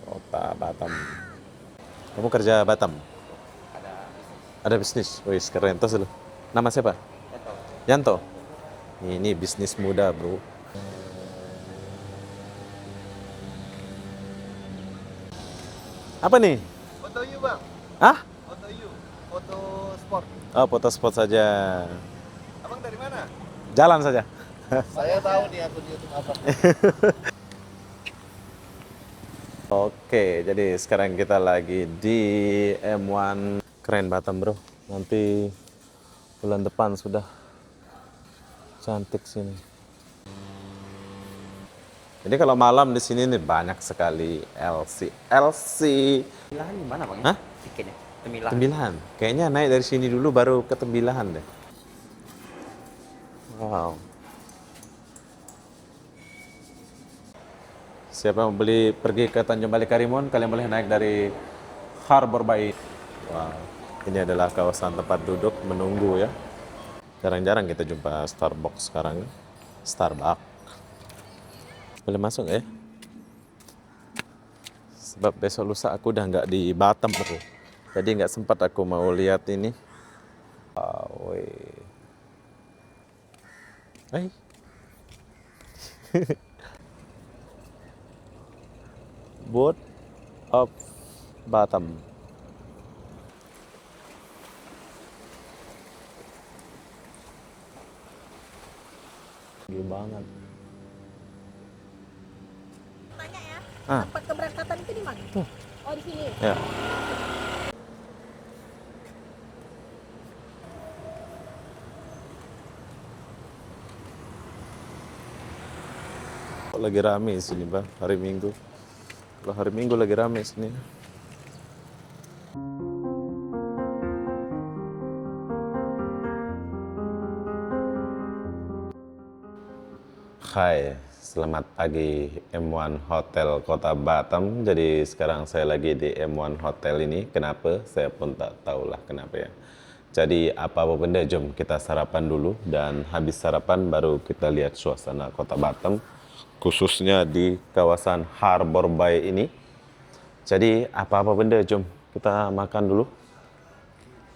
Kota Batam. Kamu kerja Batam? Ada Ada bisnis? Wih, keren. Terus lu. Nama siapa? Eto. Yanto. Ini bisnis muda, bro. Apa nih? Foto you bang, Hah? foto you, foto sport. Oh, foto spot saja. Abang dari mana? Jalan saja. Saya tahu nih akun YouTube abang. Oke, jadi sekarang kita lagi di M1. Keren Batam, bro. Nanti bulan depan sudah cantik sini. Jadi kalau malam di sini nih banyak sekali LC. Tembilahan di mana bang? Hah? Tiketnya. Tembilahan. Tembilahan. Kayaknya naik dari sini dulu baru ke Tembilahan deh. Wow. Siapa yang beli pergi ke Tanjung Bali Karimun, kalian boleh naik dari Harbor Bay. Wow. Ini adalah kawasan tempat duduk menunggu ya. Jarang-jarang kita jumpa Starbucks sekarang. Starbucks. Boleh masuk ya? Sebab besok lusa aku udah nggak di Batam bro. Jadi nggak sempat aku mau lihat ini. Wow. Hai. Boat of Batam. Tinggi banget. Tanya ya, Ah. tempat keberangkatan itu di mana? Oh di sini. Ya. Kok lagi rame di sini, Bang? Hari Minggu. Kalau hari Minggu lagi rame sini. Hai, selamat pagi M1 Hotel Kota Batam. Jadi sekarang saya lagi di M1 Hotel ini. Kenapa? Saya pun tak tahulah kenapa ya. Jadi apa-apa benda, jom kita sarapan dulu. Dan habis sarapan baru kita lihat suasana Kota Batam. Khususnya di kawasan Harbor Bay ini. Jadi apa-apa benda, jom kita makan dulu.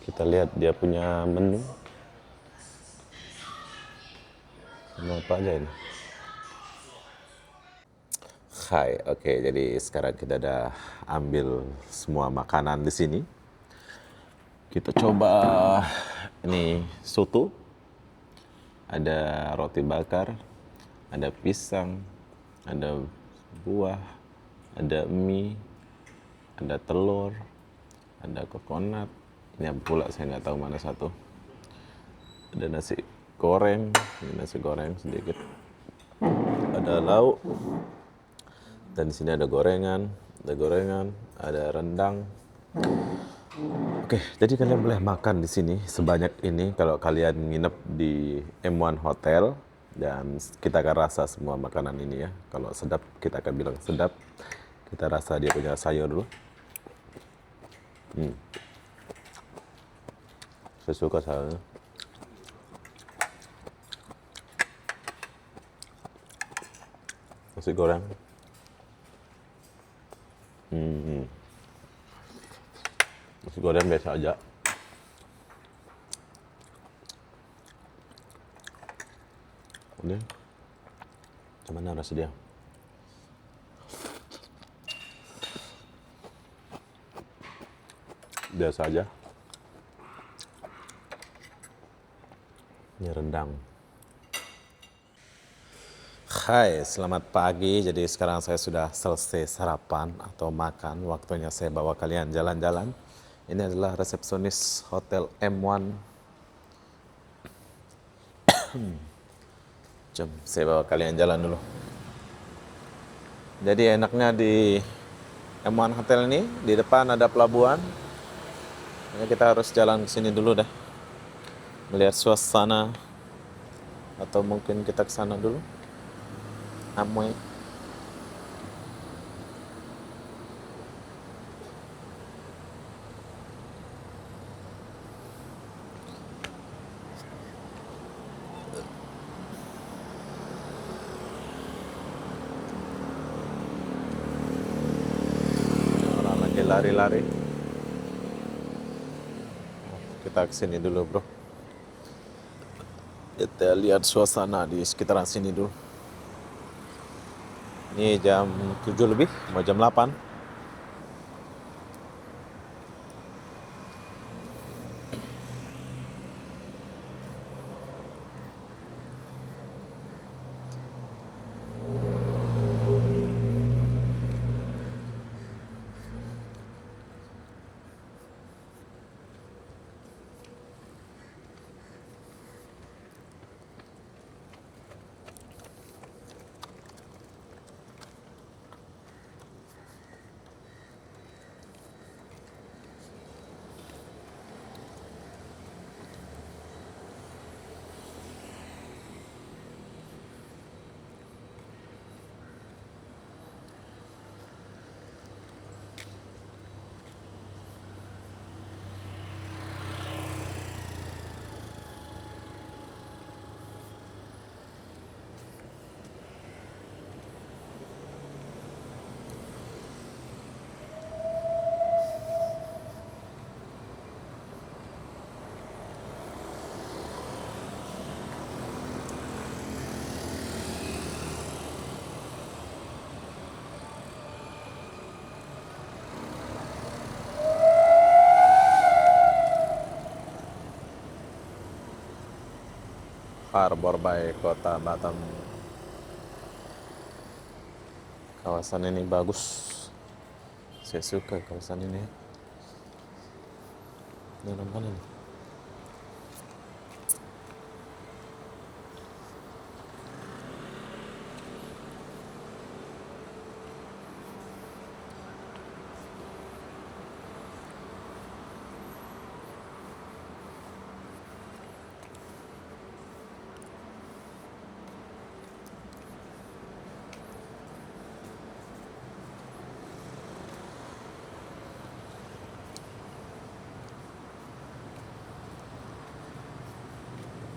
Kita lihat dia punya menu. Menu apa aja ini? Hai, oke. Jadi sekarang kita udah ambil semua makanan di sini. Kita coba ini soto, ada roti bakar, ada pisang, ada buah, ada mie, ada telur, ada coconut. Ini apa pula saya nggak tahu mana satu. Ada nasi goreng, ini nasi goreng sedikit. Ada lauk. Dan di sini ada gorengan, ada rendang. Oke, jadi kalian boleh makan di sini sebanyak ini kalau kalian nginep di M1 Hotel, dan kita akan rasa semua makanan ini ya. Kalau sedap kita akan bilang sedap. Kita rasa dia punya sayur dulu. Saya suka sayurnya. Nasi goreng. Nasi goreng biasa aja. Udah. Cuman rasa dia. Biasa aja. Ini rendang. Hai, selamat pagi. Jadi sekarang saya sudah selesai sarapan atau makan. Waktunya saya bawa kalian jalan-jalan. Ini adalah resepsionis Hotel M1. Jom, saya bawa kalian jalan dulu. Jadi enaknya di M1 Hotel ini, di depan ada pelabuhan. Jadi kita harus jalan ke sini dulu dah. Melihat suasana. Atau mungkin kita ke sana dulu. Amoy. lari-lari. Kita kesini dulu bro. Kita lihat suasana di sekitaran sini dulu. Ini jam 7 lebih, mau jam 8. Harbor Bay, Kota Batam. Kawasan ini bagus. Saya suka kawasan ini. Dalam mana nih?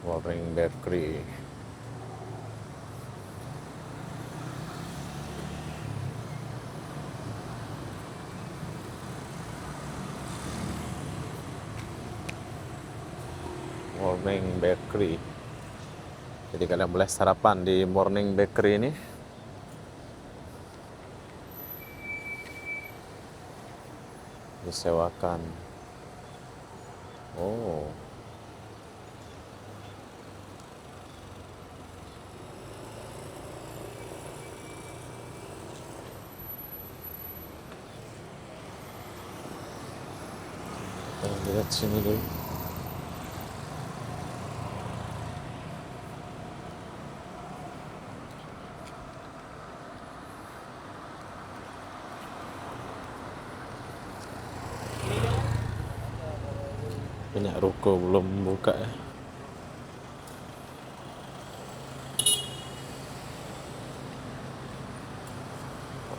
Warring Bakery. Morning Bakery. Jadi kalian boleh sarapan di Morning Bakery ini. Disewakan. Oh. Kita lihat sini dulu. Banyak ruko belum buka ya.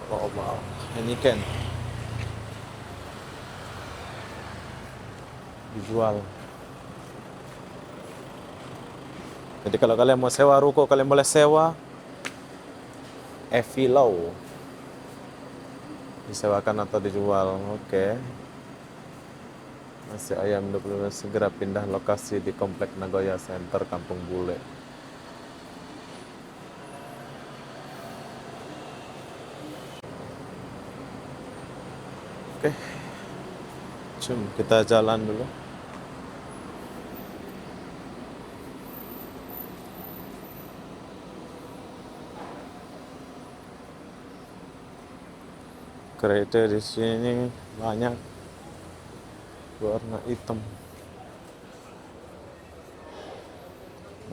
Oh, wow. Ini kan dijual. Jadi kalau kalian mau sewa ruko, kalian boleh sewa Evilau. Disewakan atau dijual. Oke. Nasi ayam 25 segera pindah lokasi di Komplek Nagoya Center, Kampung Bule. Oke. Kita jalan dulu. Kereta di sini banyak warna hitam.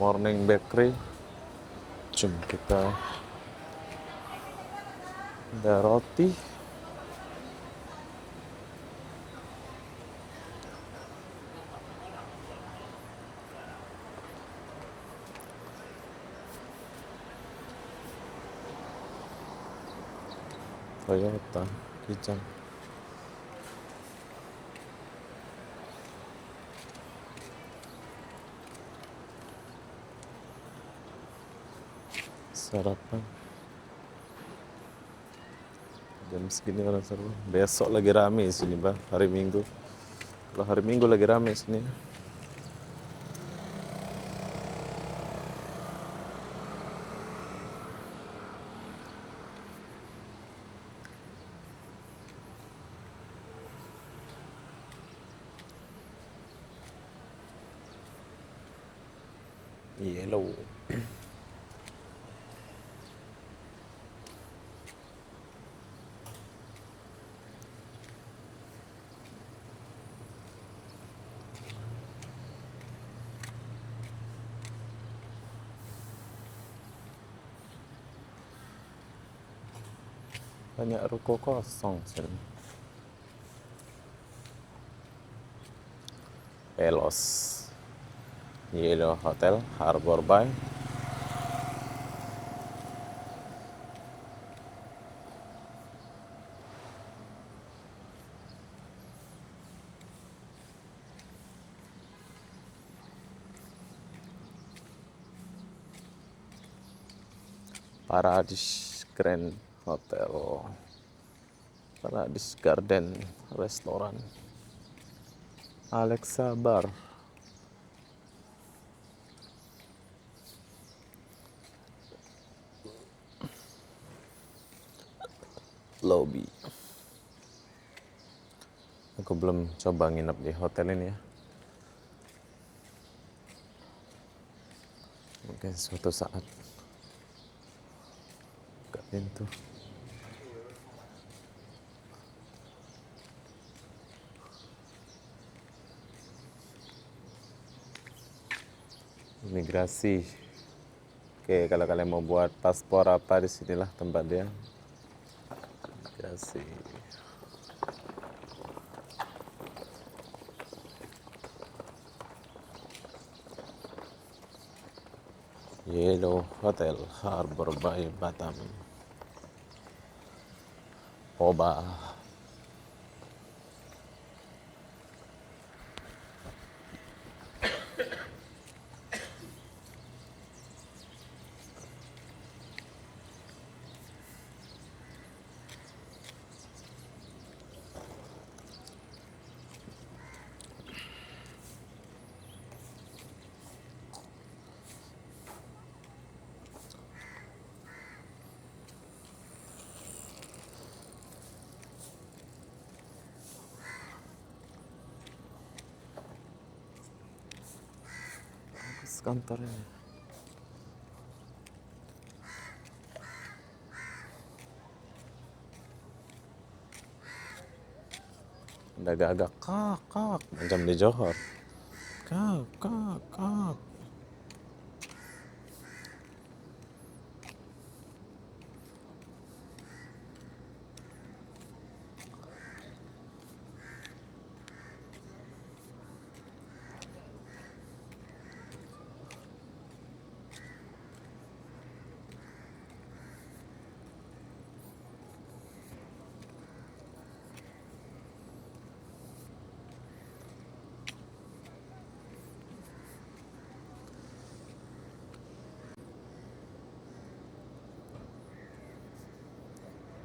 Morning Bakery. Kita ada roti. Toyota Kijang. Sarapan Jam segini orang seru. Besok lagi rame sini, Bang. Hari Minggu. Kalau hari Minggu lagi rame sini. Yellow. Banyak ruko kosong sini. Elos. Yellow Hotel, Harbor Bay. Paradise Grand Hotel. Paradise Garden Restoran. Alexa Bar. Lobby. Aku belum coba nginep di hotel ini ya. Mungkin suatu saat. Buka pintu. Imigrasi. Oke, kalau kalian mau buat paspor apa, disinilah tempat dia. Imigrasi. Yellow Hotel, Harbor Bay, Batam. Oba. Bagus kantornya. Udah agak-agak kak macam di Johor. Kak.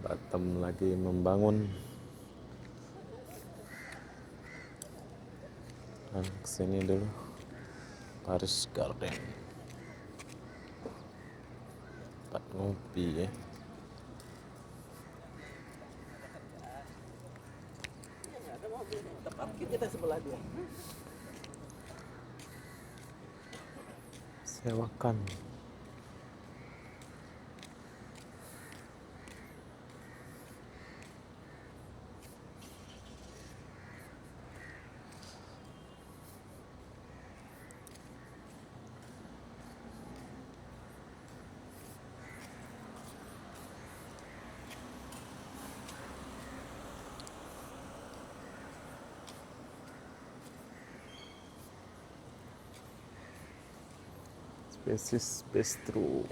Batam lagi membangun. Kesini dulu. Paris Garden. Tempat ngopi ya. Kita sebelah dia. Sewakan. Spesies Bistro.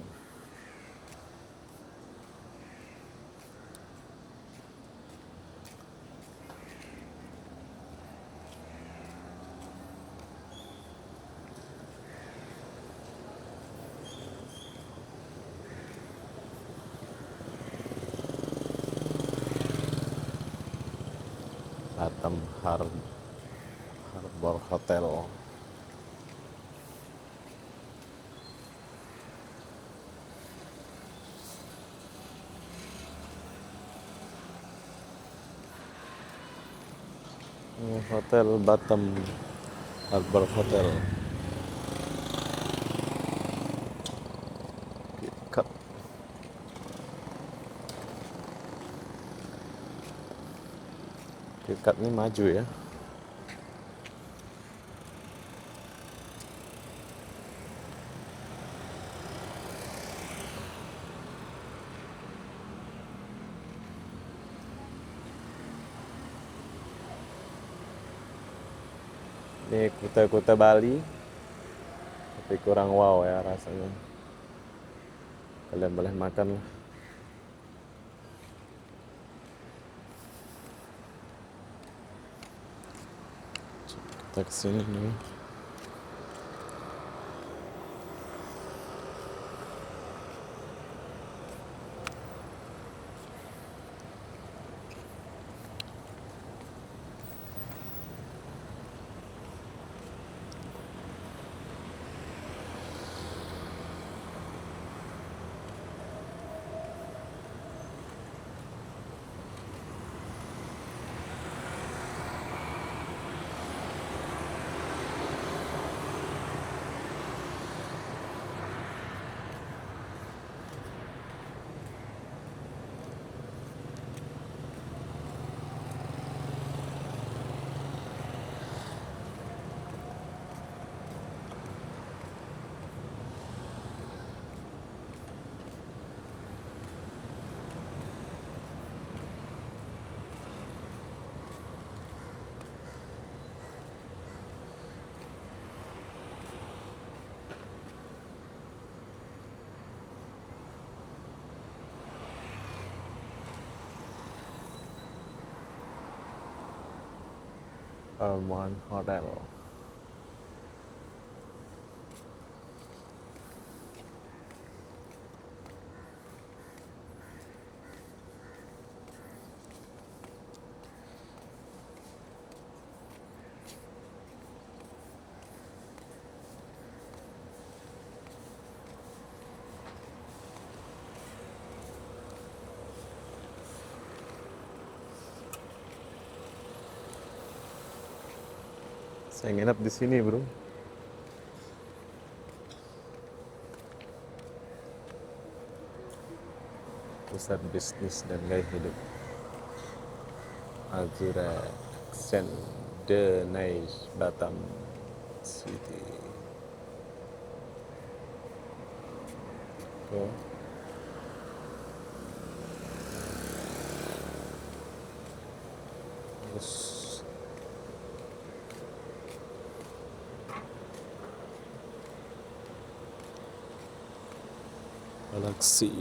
Batam Harbor Hotel. Hotel Batam Harbor Hotel. Cut. KitKat ini maju ya. Ini kuta-kuta Bali, tapi kurang wow ya rasanya. Kalian boleh makan lah. Kita kesini nih. Almond Hotel. Saya nginep di sini, bro. Pusat bisnis dan gaya hidup. Azura Accent The Nice Batam City. Tuh. Terus Galaxy.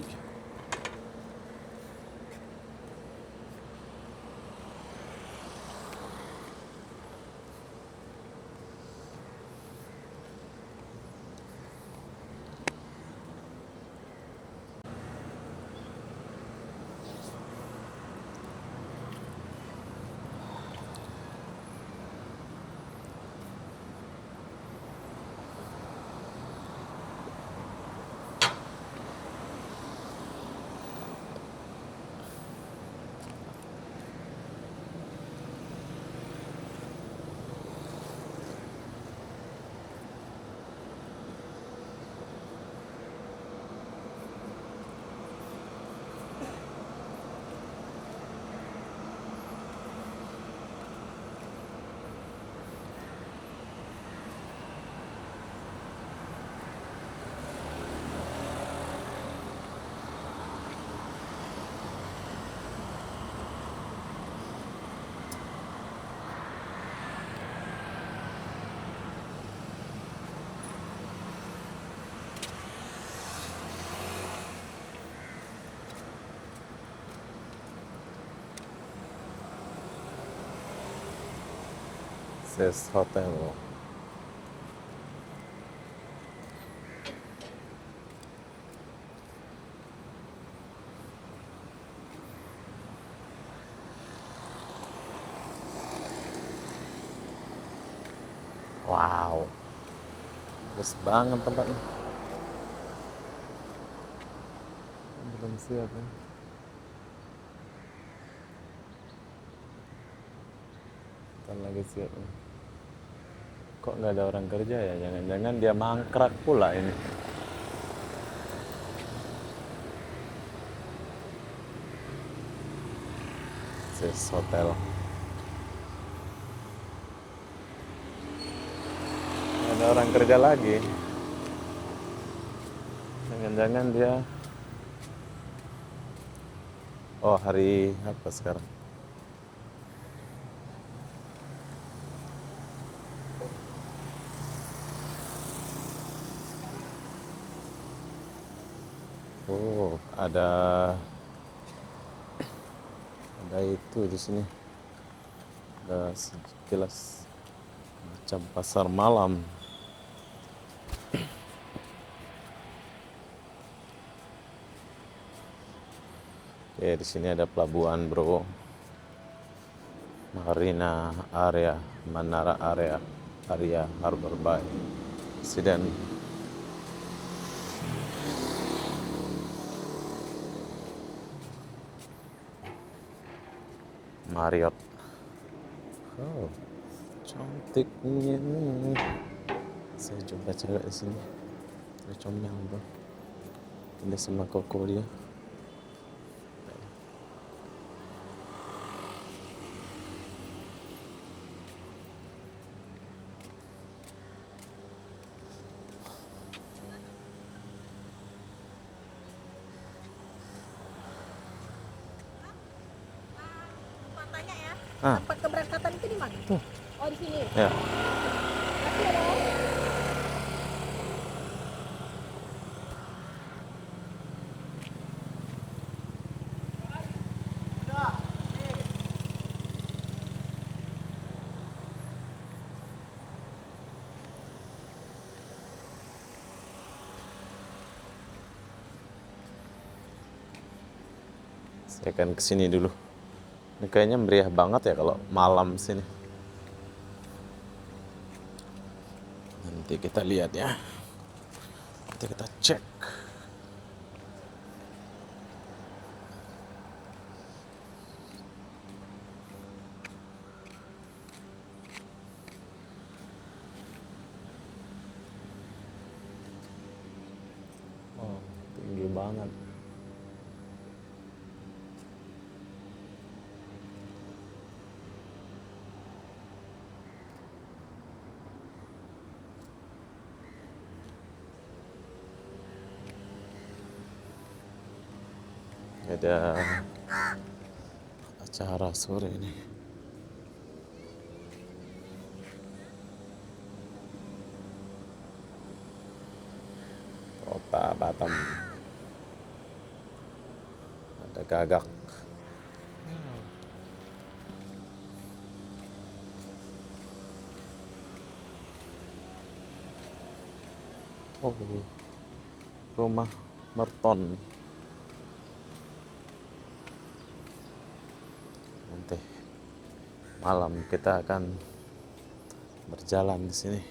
Ses Hotel. Wow, bagus banget tempatnya. Belum siap ya. Ntar lagi siap ya. Kok nggak ada orang kerja ya? Jangan-jangan dia mangkrak pula ini. Sis hotel. Nggak ada orang kerja lagi. Jangan-jangan dia. Oh, hari apa sekarang? Oh, ada itu di sini. Ada sekilas macam pasar malam. Oke, di sini ada pelabuhan, bro. Marina area, Manara area Harbor Bay. Presiden. Marriott. Oh, cantiknya. Saya jumpa cewek di sini. Dia comel, bro. Dia sama koko dia. Mau tanya ya, Ah. tempat keberangkatan itu di mana? Oh, di sini. Ya. Makasih ya, Bang. Saya akan kesini dulu. Ini kayaknya meriah banget ya kalau malam sini. Nanti kita lihat ya. Nanti kita cek. Oh, tinggi banget. Ada acara sore ini. Kota Batam. Ada gagak. Oh, rumah Merton. Nanti malam kita akan berjalan di sini.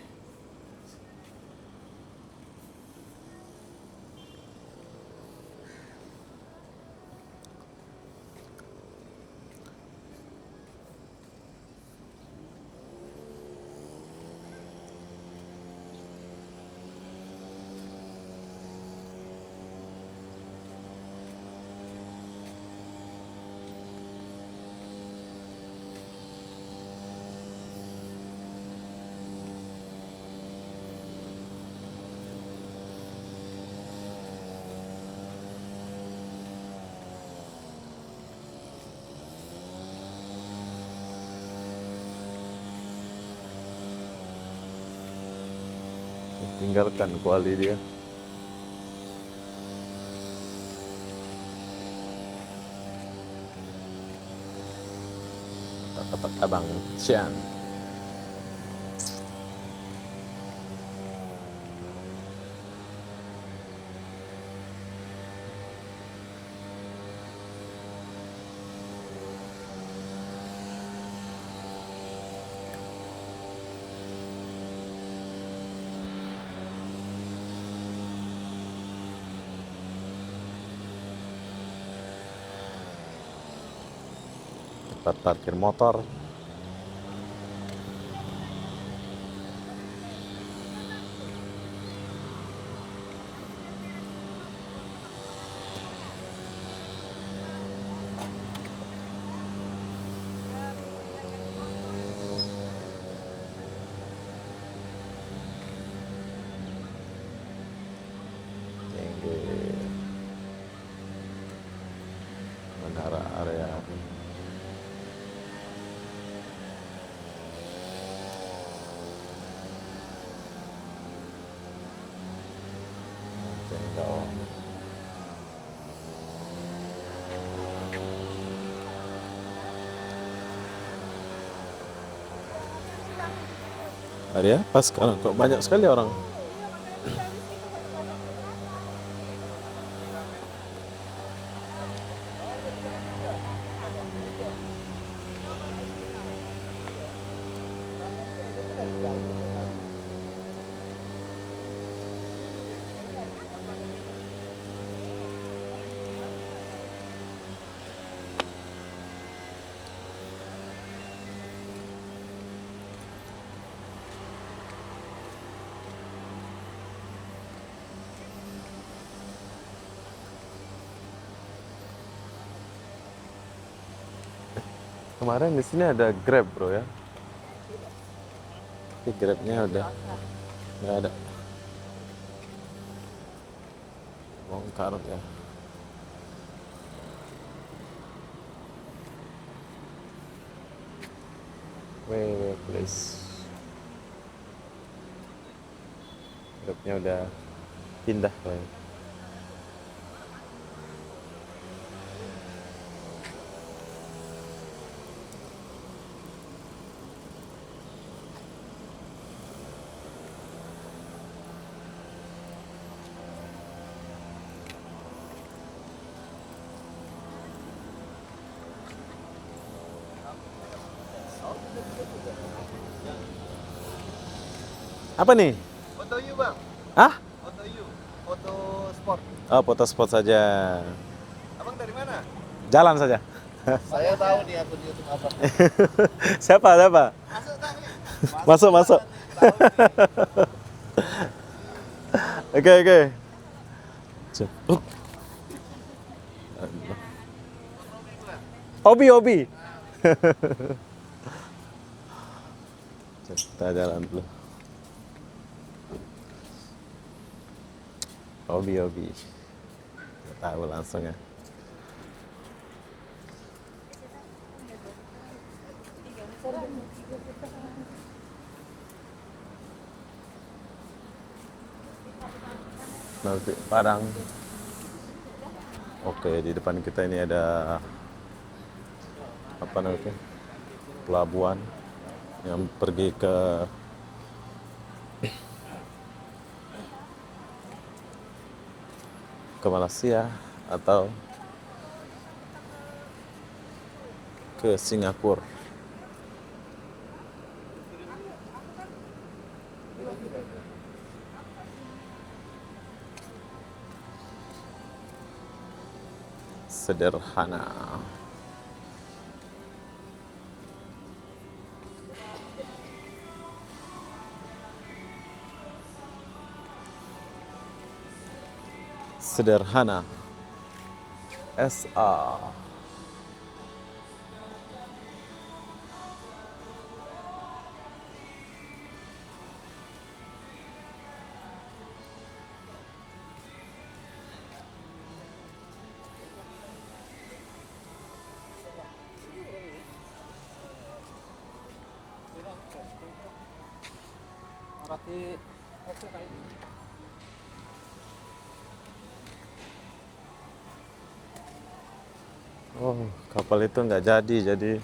Tinggalkan kuali dia. Kata Abang Cian. tempat parkir motor. Tinggi bandara area. Tinggal area pas sekarang kok banyak sekali orang. Kemarin di sini ada Grab, bro ya. Tapi Grabnya udah nggak ada. Bongkar ya. Wait, please. Grabnya udah pindah kayaknya. Apa nih? Foto you bang. Hah? Foto you. Foto sport. Oh, foto spot saja. Abang dari mana? Jalan saja. Saya tahu nih akun YouTube abang. Siapa? Masuk tak nih? Masuk. Tahu nih. Oke. Hobi. Kita jalan dulu. Hobi. Nggak tahu langsung ya. Nasi Padang. Oke, di depan kita ini ada apa namanya? Pelabuhan yang pergi ke Malaysia atau ke Singapura. Sederhana. Sederhana. SA. Oh, kapal itu nggak jadi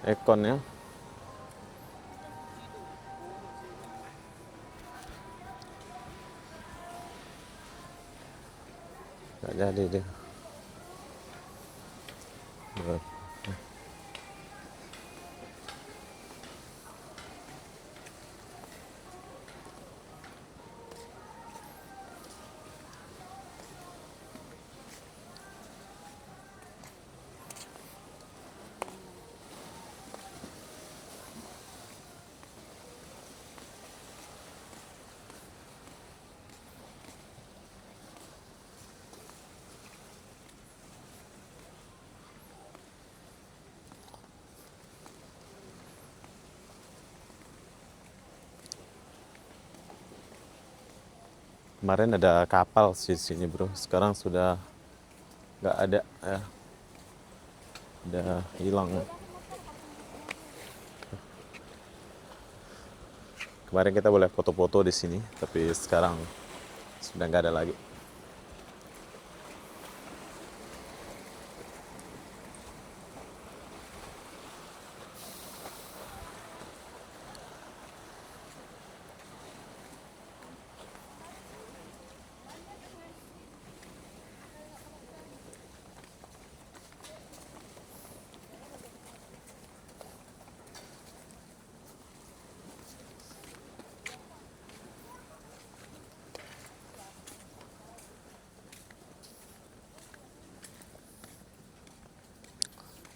ekon ya. Nggak jadi dia. Kemarin ada kapal di sini bro, sekarang sudah nggak ada ya, udah hilang. Kemarin kita boleh foto-foto di sini, tapi sekarang sudah nggak ada lagi.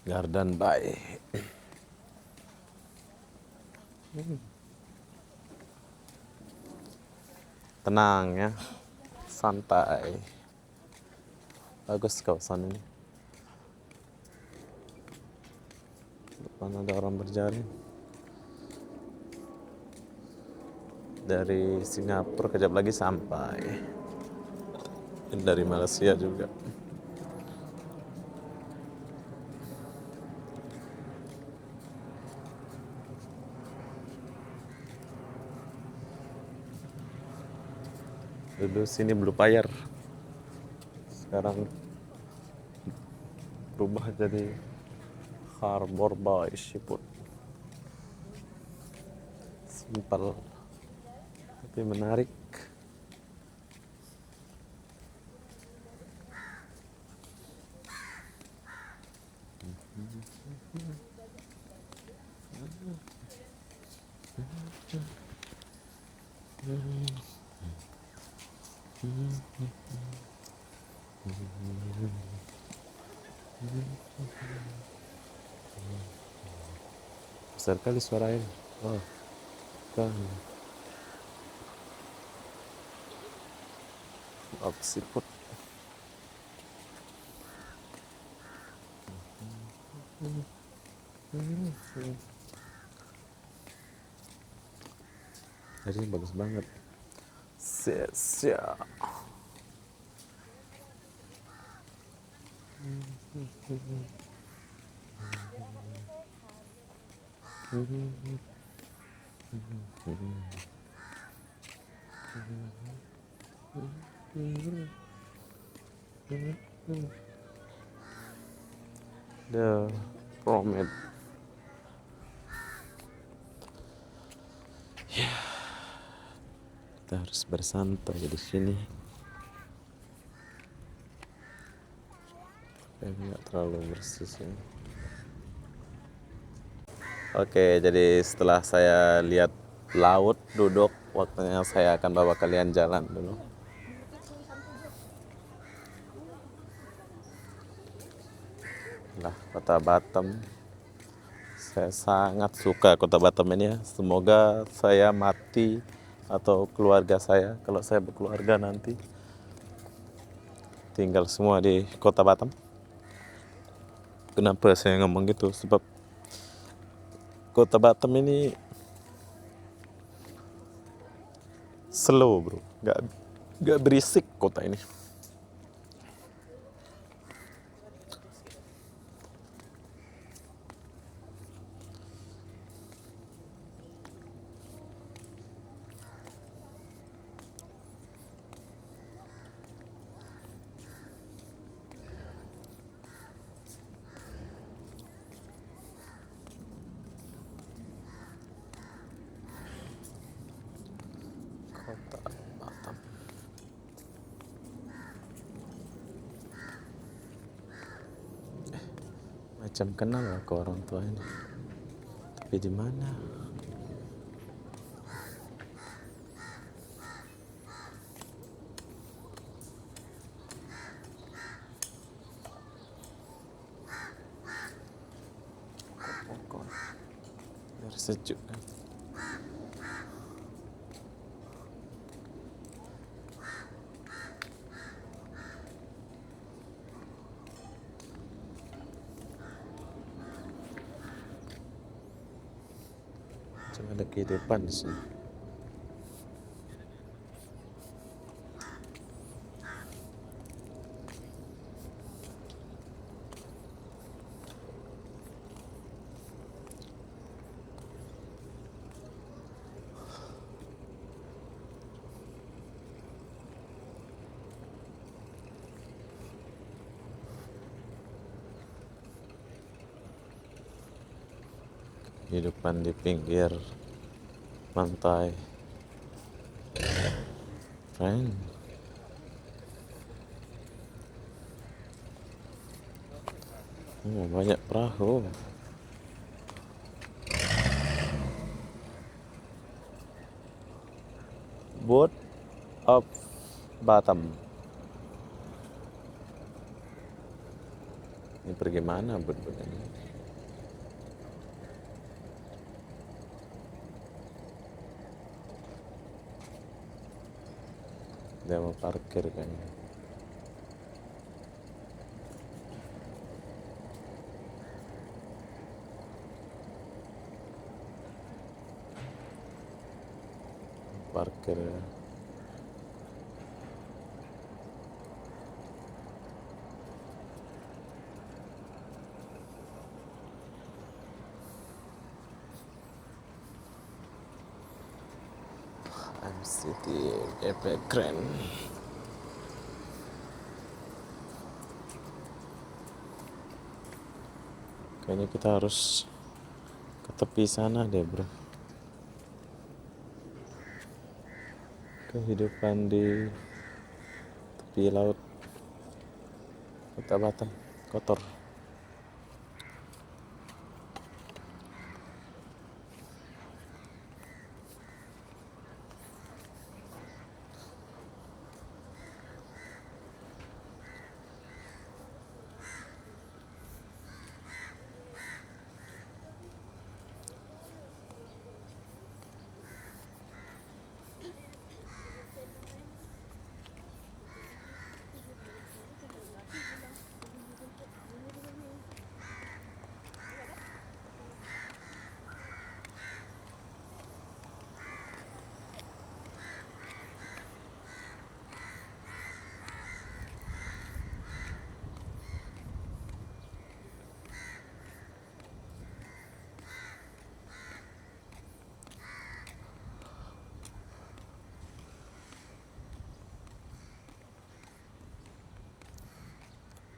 Garden Bay. Tenang ya, santai. Bagus kawasan ini. Depan ada orang berjalan. Dari Singapura kejap lagi sampai. Dan dari Malaysia juga. Dulu sini Blue Fire, sekarang berubah jadi Harbor Bay Seafood. Simpel tapi menarik. Besar kali suara ini. Oh, kan. Seafood. Jadi bagus banget. Sia-sia. The Promenade. Ya, kita harus bersantai di sini. Nggak terlalu bersih sih. Oke, jadi setelah saya lihat laut, duduk, waktunya saya akan bawa kalian jalan dulu. Lah, Kota Batam. Saya sangat suka Kota Batam ini ya. Semoga saya mati atau keluarga saya, kalau saya berkeluarga nanti, tinggal semua di Kota Batam. Kenapa saya ngomong gitu? Sebab Kota Batam ini slow bro, nggak berisik kota ini. Kota Batam. Macam kenal aku orang tua ini, tapi di mana? Pokok biar sejuk kan. Macam ada kehidupan di sini. Kehidupan di pinggir pantai. Keren. Banyak perahu. Boat of Batam. Ini pergi mana boat-boat ini? Dia mau parkir kayaknya. Parkir ya. MCT efek keren. Kayaknya kita harus ke tepi sana deh, bro. Kehidupan di tepi laut Kota Batam kotor.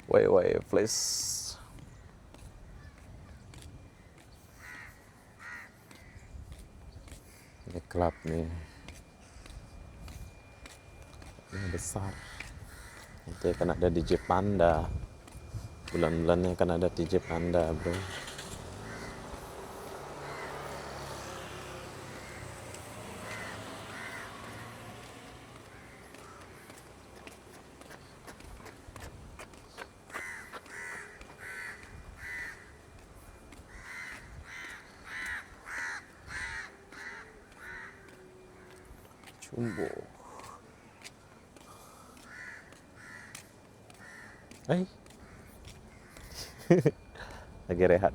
Way please. Ini klub nih. Ini besar. Nanti akan ada DJ Panda. Bulan-bulannya akan ada DJ Panda, bro. Jumbo. Hai. Lagi rehat.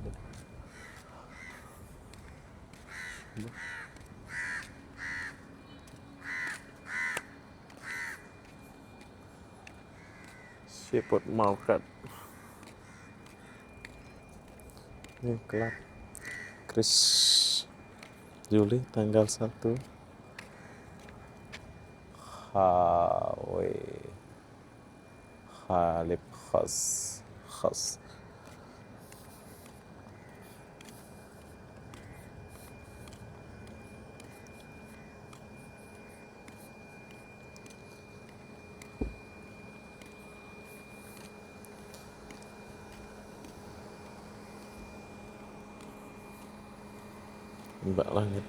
Seafood Market. Ini klub Chris Juli tanggal 1. Khalif khas. Mbak langit.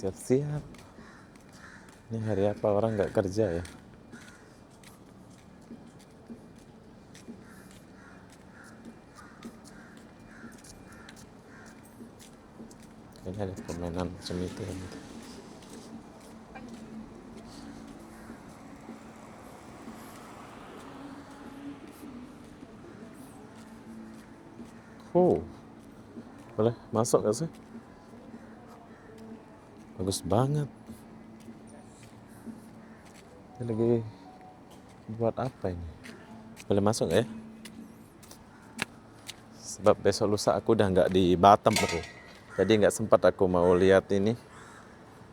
siap-siap. Ini hari apa, orang nggak kerja ya? Kayaknya ada permainan macam itu ya. Oh, boleh masuk gak sih? Bagus banget. Ini lagi buat apa ini? Boleh masuk gak ya? Sebab besok lusa aku udah nggak di Batam aku. Jadi nggak sempat aku mau lihat ini.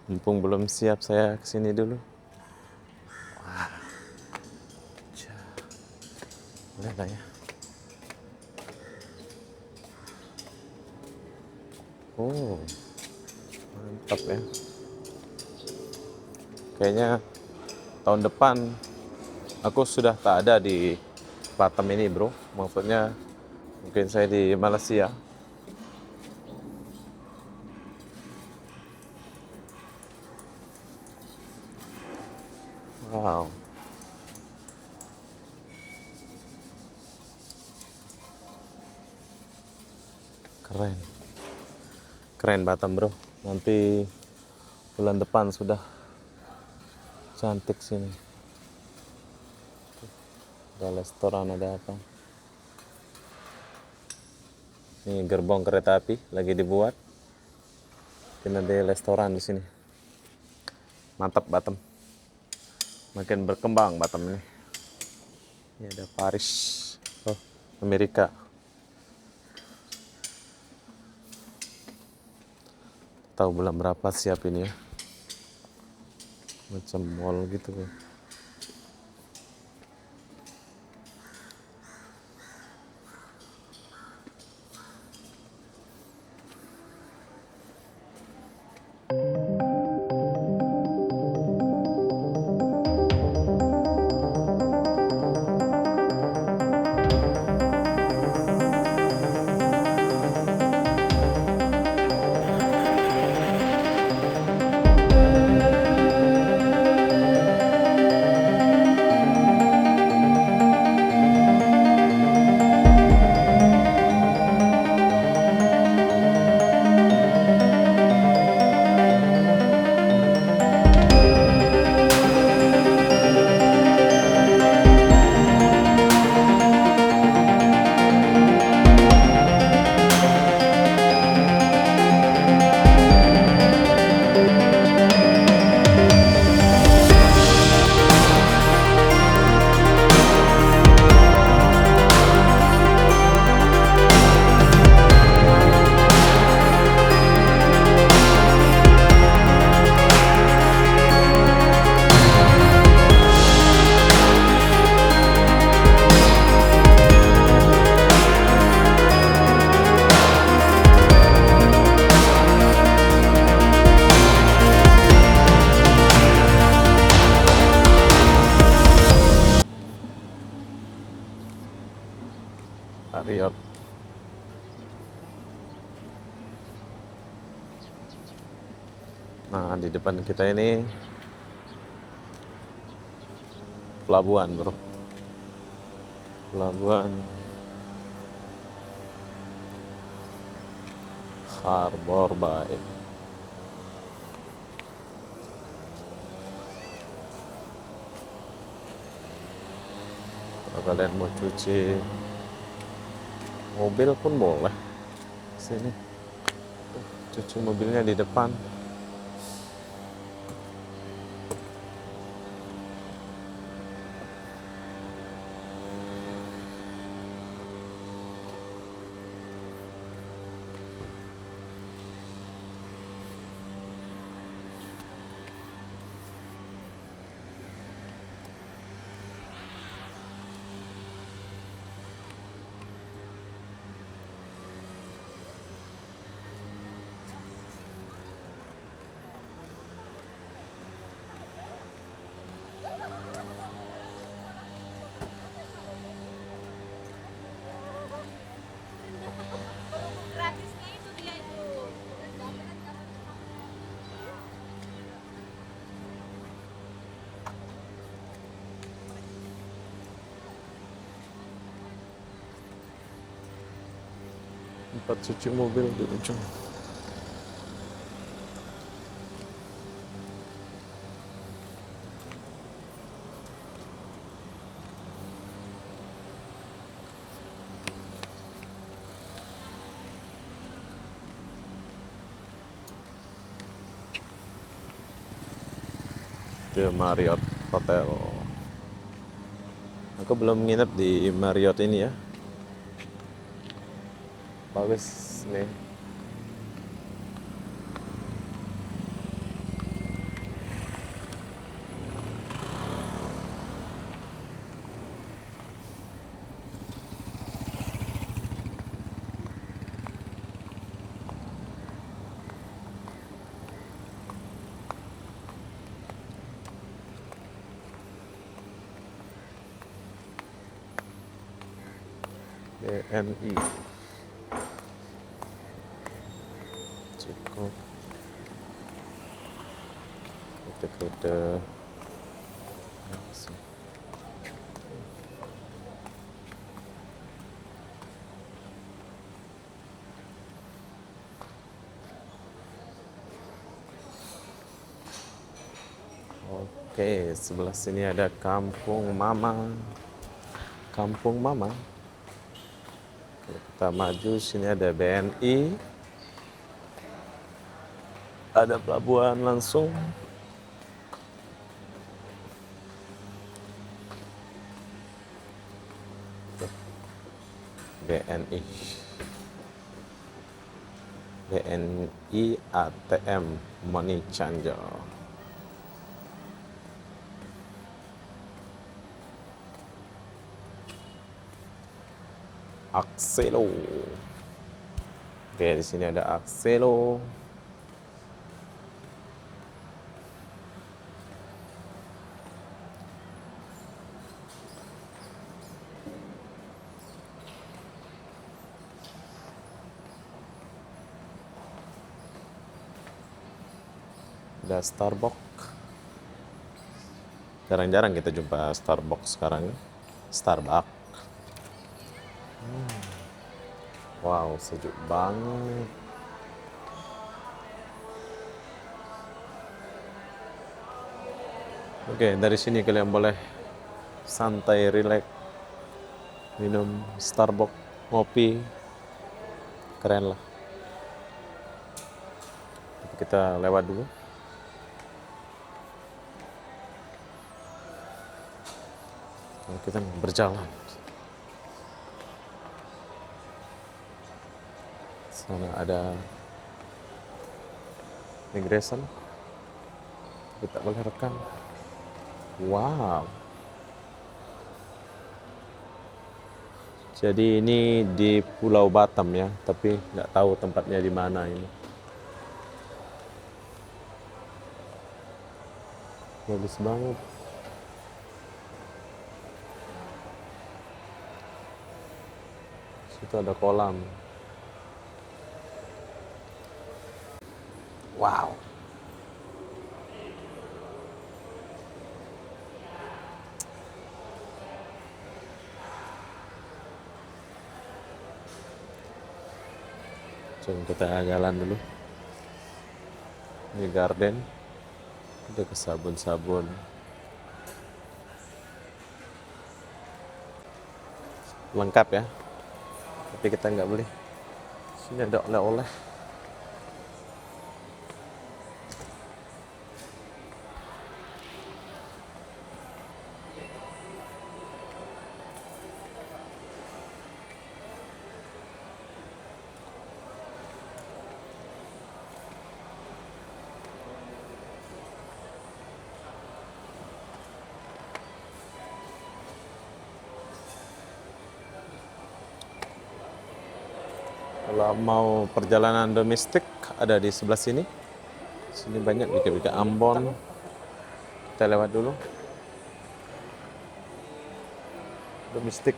Mumpung belum siap, saya kesini dulu. Wah, boleh lah ya. Oh, mantap ya. Kayaknya tahun depan aku sudah tak ada di Batam ini, bro. Maksudnya mungkin saya di Malaysia. Wow. Keren. Keren Batam, bro. Nanti bulan depan sudah cantik sini. Ada restoran, ada apa. Ini gerbong kereta api lagi dibuat. Mungkin ada restoran di sini. Mantap Batam. Makin berkembang Batam ini. Ini ada Paris. Oh, Amerika. Tahu bulan berapa siap ini ya. Macam mall gitu kan. Riot. Nah, di depan kita ini pelabuhan, bro. Pelabuhan Harbor Bay. Kalau kalian mau cuci mobil pun boleh. Sini. Cuci mobilnya di depan. Tempat cuci mobil di ujung. The Marriott Hotel. Aku belum nginep di Marriott ini ya. Bagus nih. BNI cukup kode-kode. Oke, sebelah sini ada Kampung Mama. Kampung Mama. Kalau kita maju, sini ada BNI. Ada pelabuhan langsung. BNI. BNI ATM Money Changer. Akselo. Oke, di sini ada Akselo. Ada Starbucks. Jarang-jarang kita jumpa Starbucks sekarang. Starbucks. Wow, sejuk banget. Oke, dari sini kalian boleh santai, relax, minum Starbucks, ngopi. Keren lah. Tapi kita lewat dulu. Kita berjalan. Sana ada migration. Kita boleh rekam. Wow. Jadi ini di Pulau Batam ya, tapi nggak tahu tempatnya di mana ini. Bagus banget. Situ ada kolam. Wow. Coba kita jalan dulu. Ini garden. Ada ke sabun-sabun. Lengkap ya. Tapi kita nggak beli. Sini ada oleh-oleh. Kalau mau perjalanan domestik ada di sebelah sini. Sini banyak bika-bika Ambon. Kita lewat dulu. Domestik.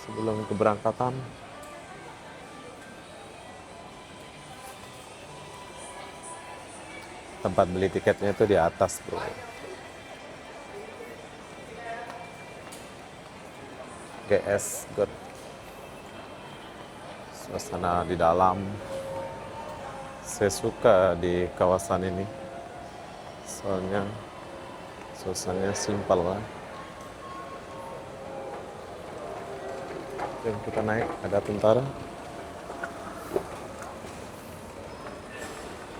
Sebelum keberangkatan. Tempat beli tiketnya itu di atas, bro. GS God. Suasana di dalam. Saya suka di kawasan ini. Soalnya suasananya simpel lah. Jom kita naik, ada tentara.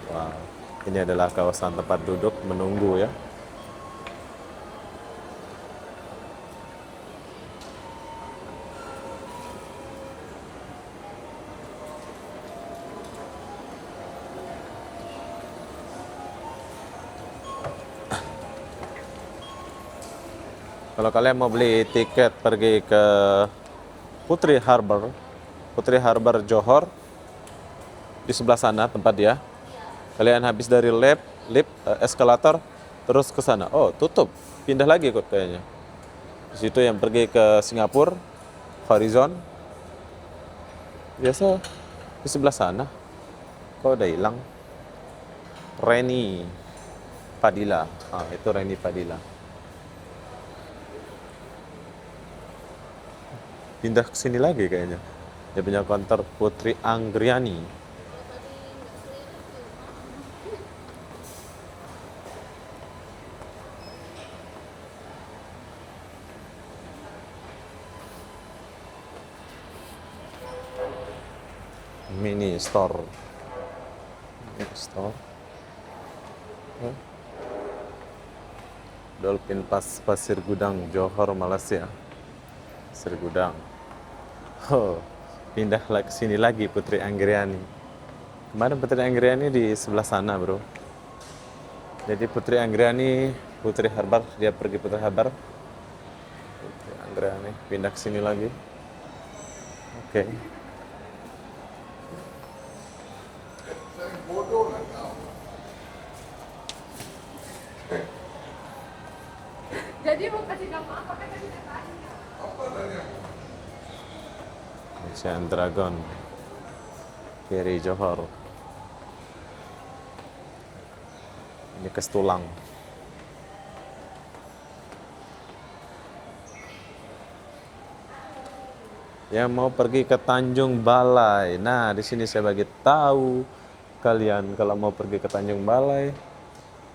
Wow, ini adalah kawasan tempat duduk menunggu ya. Kalau kalian mau beli tiket pergi ke Putri Harbor Johor, di sebelah sana tempat dia. Kalian habis dari lift, eskalator, terus ke sana. Oh, tutup. Pindah lagi kok kayaknya. Di situ yang pergi ke Singapura, Horizon. Biasa di sebelah sana. Kok udah hilang? Reni Padilla. Ah, itu Reni Padilla. Pindah ke sini lagi kayaknya. Dia punya kantor Putri Anggriani. Mini store. Mini store. Dolphin Pasir Gudang, Johor, Malaysia. Pasir Gudang. Oh, pindah ke sini lagi Putri Anggriani. Kemarin Putri Anggriani di sebelah sana, bro. Jadi Putri Anggriani, Putri Harbor, dia pergi Putri Harbor. Putri Anggriani pindah ke sini lagi. Oke. Jadi mau kasih nama apa kan tadi saya tanya. Ocean Dragon. Ferry Johor. Ini Kestulang. Yang mau pergi ke Tanjung Balai. Nah, di sini saya bagi tahu kalian kalau mau pergi ke Tanjung Balai,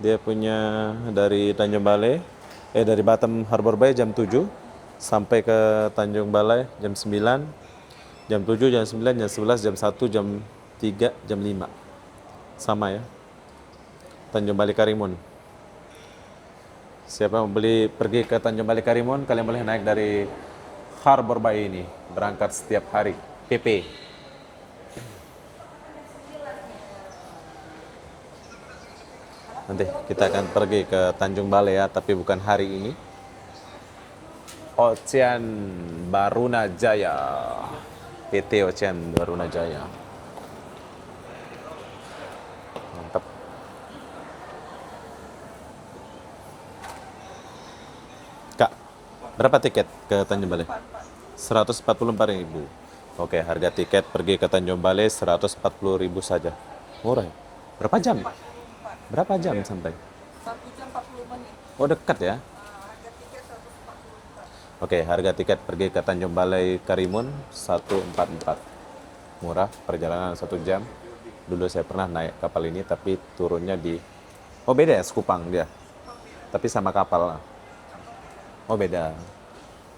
dia punya dari Tanjung Balai, dari Batam Harbor Bay jam 7 sampai ke Tanjung Balai jam 9, jam 7, jam 9, jam 11, jam 1, jam 3, jam 5. Sama ya. Tanjung Balai Karimun. Siapa yang beli pergi ke Tanjung Balai Karimun, kalian boleh naik dari Harbor Bay ini, berangkat setiap hari, PP. Nanti kita akan pergi ke Tanjung Balai ya, tapi bukan hari ini. Ocean Barunajaya. PT Ocean Barunajaya. Mantap. Kak, berapa tiket ke Tanjung Balai? 144.000. Oke, harga tiket pergi ke Tanjung Balai 140.000 saja. Murah ya? Berapa jam? Berapa jam sampai? 1 jam 40 menit. Oh, dekat ya? Harga tiket 144. Oke, harga tiket pergi ke Tanjung Balai Karimun 144. Murah, perjalanan 1 jam. Dulu saya pernah naik kapal ini, tapi turunnya di... Oh, beda ya, Sekupang dia? Tapi sama kapal lah. Oh, beda.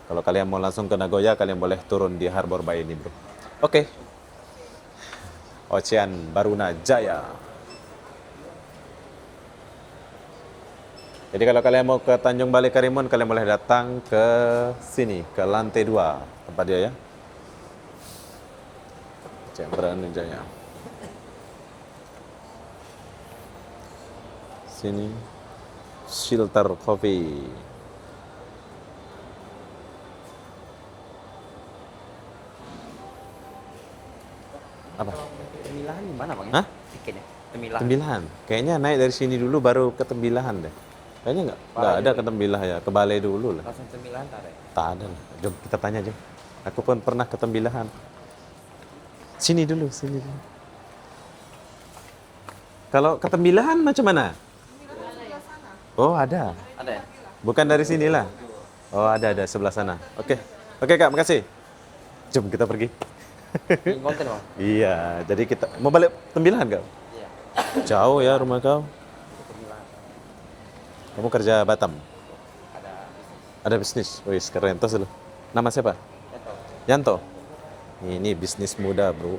Kalau kalian mau langsung ke Nagoya, kalian boleh turun di Harbor Bay ini, bro. Oke. Ocean Barunajaya. Jadi kalau kalian mau ke Tanjung Balai Karimun, kalian boleh datang ke sini, ke lantai 2 tempat dia ya. Ocean Barunajaya. Sini, Shelter Coffee. Apa? Tembilahan di mana bang? Hah? Tiketnya? Tembilahan. Tembilahan. Kayaknya naik dari sini dulu baru ke Tembilahan deh. Kayaknya nggak ada ke Tembilah ya, ke Balai dulu lah. Langsung tembilahan tak ada. Tak ada lah. Jom kita tanya aja. Aku pun pernah ke Tembilahan. Sini dulu, sini dulu. Kalau ke Tembilahan macam mana? Oh, ada. Ada ya? Bukan dari sinilah. Oh, ada sebelah sana. Oke. Oke, Kak, makasih. Jom kita pergi. Bikin konten bang. Iya, jadi kita mau balik Tembilahan kau? Iya. Jauh ya rumah kau. Tembilahan. Kamu kerja Batam? Ada Ada bisnis? Wih, keren tuh lu. Nama siapa? Eto. Yanto? Ini bisnis muda bro.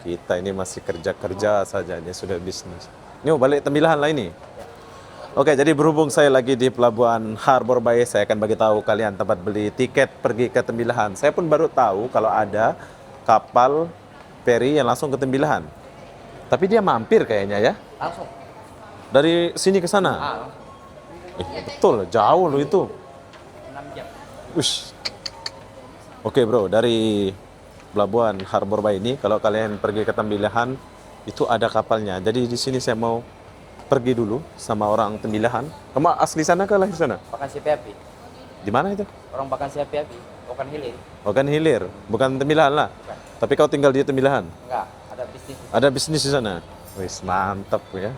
Kita ini masih kerja-kerja saja, dia sudah bisnis. Ini mau balik Tembilahan lah ini? Oke, jadi berhubung saya lagi di Pelabuhan Harbor Bay, saya akan bagi tahu kalian tempat beli tiket pergi ke Tembilahan. Saya pun baru tahu kalau ada kapal feri yang langsung ke Tembilahan. Tapi dia mampir kayaknya ya. Langsung. Dari sini ke sana. Langsung. Betul, jauh loh itu. 6 jam. Ush. Oke bro, dari Pelabuhan Harbor Bay ini, kalau kalian pergi ke Tembilahan, itu ada kapalnya. Jadi di sini saya mau pergi dulu sama orang Tembilahan. Kamu asli sana ke lahir sana? Bahkan api. Di mana itu? Orang bahkan api. Bukan hilir. Bukan Hilir, bukan Tembilahan lah. Bukan. Tapi kau tinggal di Tembilahan. Enggak. Ada bisnis. Ada bisnis di sana. Wis mantap ya.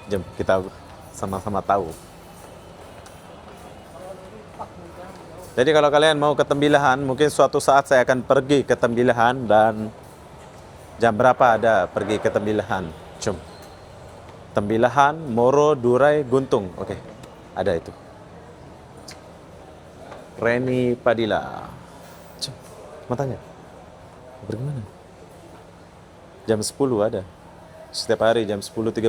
Jom kita sama-sama tahu. Jadi kalau kalian mau ke Tembilahan, mungkin suatu saat saya akan pergi ke Tembilahan dan jam berapa ada pergi ke Tembilahan. Jom. Tembilahan, Moro, Durai, Guntung. Oke, ada itu. Reni Padilla. Jom, matanya. Pergi mana? Jam 10 ada. Setiap hari jam 10.30.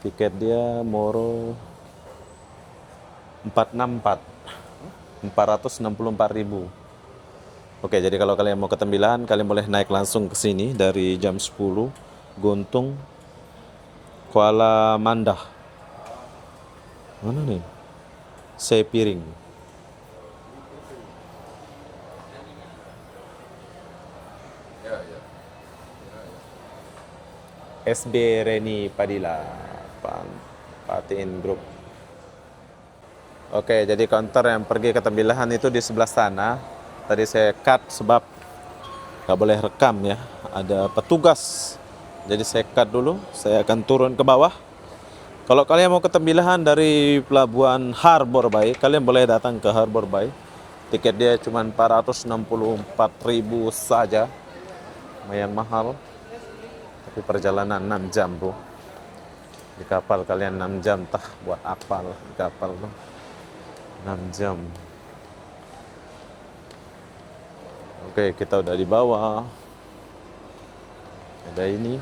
Tiket dia Moro 464. 464.000. Oke, jadi kalau kalian mau ke Tembilahan, kalian boleh naik langsung ke sini dari jam 10. Guntung, Kuala Mandah. Mana nih? Sepiring. SB Reni Padilla, Patin Group. Oke, jadi counter yang pergi ke Tembilahan itu di sebelah sana. Tadi saya cut sebab nggak boleh rekam ya. Ada petugas. Jadi saya cut dulu. Saya akan turun ke bawah. Kalau kalian mau ke Tembilahan dari Pelabuhan Harbor Bay, kalian boleh datang ke Harbor Bay. Tiket dia cuma 464.000 saja. Lumayan mahal. Tapi perjalanan 6 jam bro. Di kapal kalian 6 jam tah buat apa lah di kapal tuh. 6 jam. Oke, kita udah di bawah. Ada ini.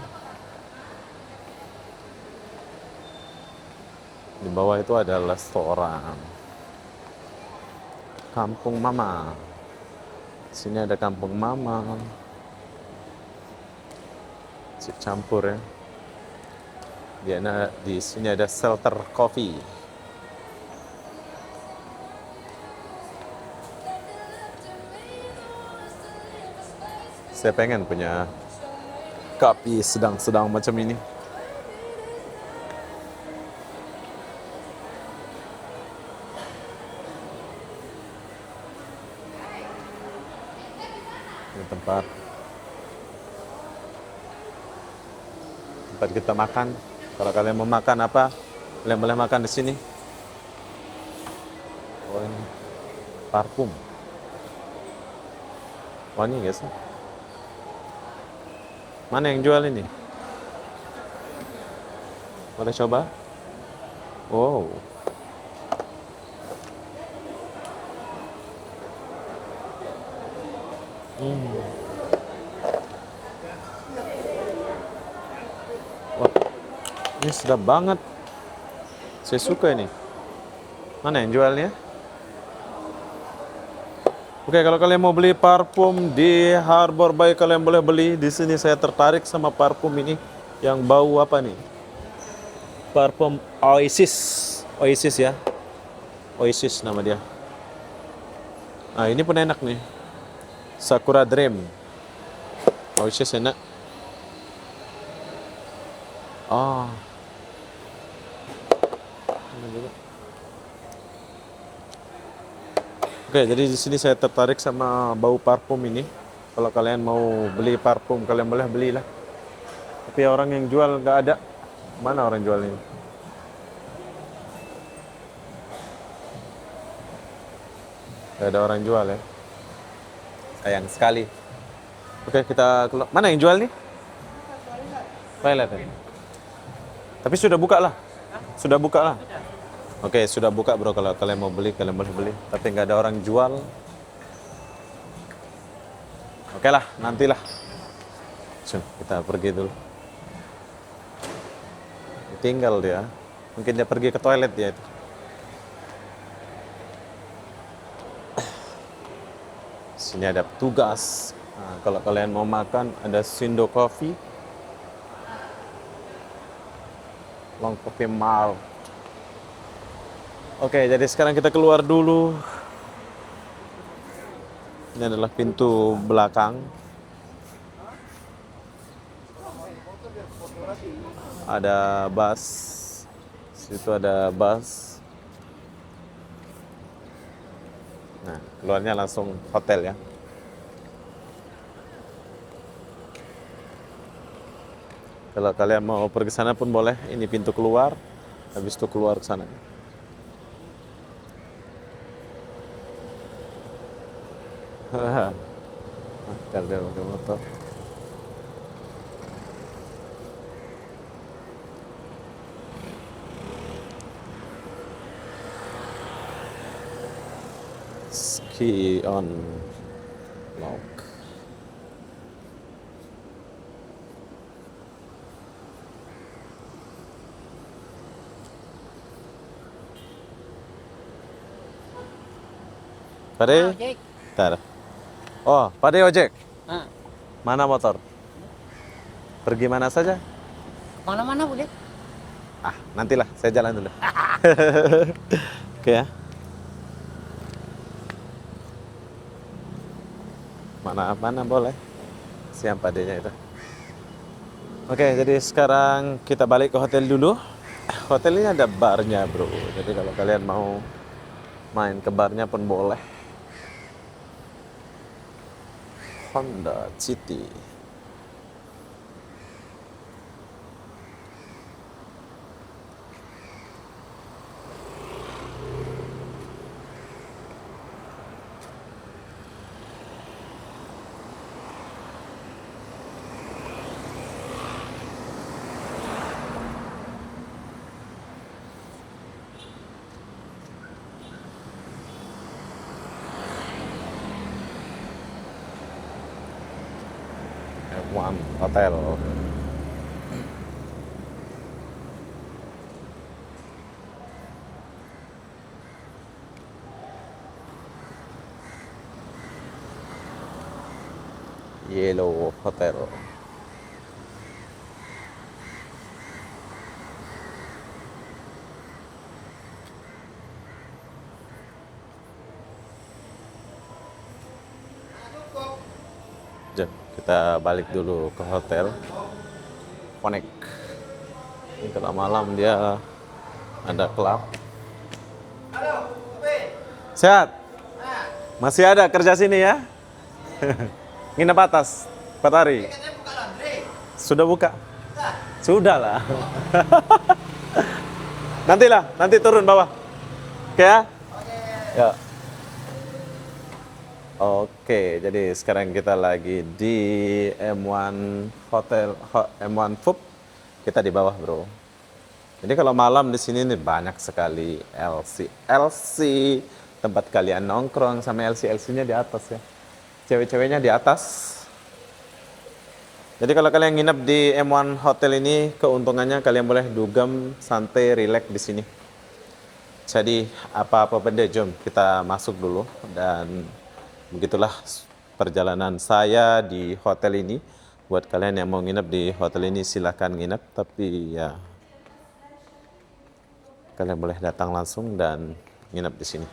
Di bawah itu ada restoran. Kampung Mama. Sini ada Kampung Mama. Campur ya. Di sini ada Shelter Coffee. Saya pengen punya kopi sedang-sedang macam ini. Ini tempat kita makan. Kalau kalian mau makan apa, kalian boleh makan di sini. Oh, ini parfum. Wangi nggak sih? Mana yang jual ini? Boleh coba? Wow. Wah, ini sedap banget. Saya suka ini. Mana yang jualnya? Oke, kalau kalian mau beli parfum di Harbor Bay, kalian boleh beli. Di sini saya tertarik sama parfum ini yang bau apa nih? Parfum Oasis. Oasis ya. Oasis nama dia. Nah, ini pun enak nih. Sakura Dream. Oasis enak. Ah. Ini juga. Oke, jadi di sini saya tertarik sama bau parfum ini. Kalau kalian mau beli parfum, kalian boleh belilah. Tapi orang yang jual nggak ada. Mana orang jual ini? Gak ada orang jual ya. Sayang sekali. Oke, kita keluar. Mana yang jual nih? Toilet ya? Tapi sudah buka lah. Sudah buka lah. Oke, sudah buka bro. Kalau kalian mau beli, kalian boleh beli. Tapi nggak ada orang jual. Oke lah, nantilah. Kita pergi dulu. Tinggal dia. Mungkin dia pergi ke toilet dia itu. Sini ada petugas. Nah, kalau kalian mau makan, ada Sindo Coffee. Long Coffee Mart. Oke, jadi sekarang kita keluar dulu. Ini adalah pintu belakang. Ada bus. Situ ada bus. Nah, keluarnya langsung hotel ya. Kalau kalian mau pergi sana pun boleh. Ini pintu keluar. Habis itu keluar ke sana. Hotel dia pakai motor. Ski on lock. Pade? Ojek. Bentar. Oh, Pade ojek. Ah, Mana motor? Pergi mana saja? mana-mana boleh. Ah, nantilah. Saya jalan dulu. Oke ya. Mana boleh. Siap padenya itu. Oke, jadi sekarang kita balik ke hotel dulu. Hotel ini ada barnya, bro. Jadi kalau kalian mau main ke barnya pun boleh. Honda City. F1 Hotel. Yellow Hotel. Jom, kita balik dulu ke hotel Connect. Ini kalau malam dia ada klub. Sehat? Masih ada kerja sini ya? Nginep atas 4 hari. Sudah buka? Sudah lah. Nantilah, nanti turun bawah. Oke ya? Ya. Oke, jadi sekarang kita lagi di M1 Hotel, M1 FUB. Kita di bawah, bro. Jadi kalau malam di sini nih banyak sekali LC tempat kalian nongkrong, sama LC-nya di atas ya. Cewek-ceweknya di atas. Jadi kalau kalian nginep di M1 Hotel ini, keuntungannya kalian boleh dugem, santai, relax di sini. Jadi apa-apa benda, jom kita masuk dulu. Dan begitulah perjalanan saya di hotel ini. Buat kalian yang mau nginep di hotel ini silahkan nginep. Tapi ya kalian boleh datang langsung dan nginep di sini.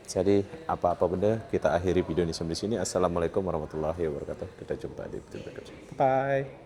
Jadi apa-apa benda kita akhiri video ini sampai di sini. Assalamualaikum warahmatullahi wabarakatuh. Kita jumpa di video berikutnya. Bye.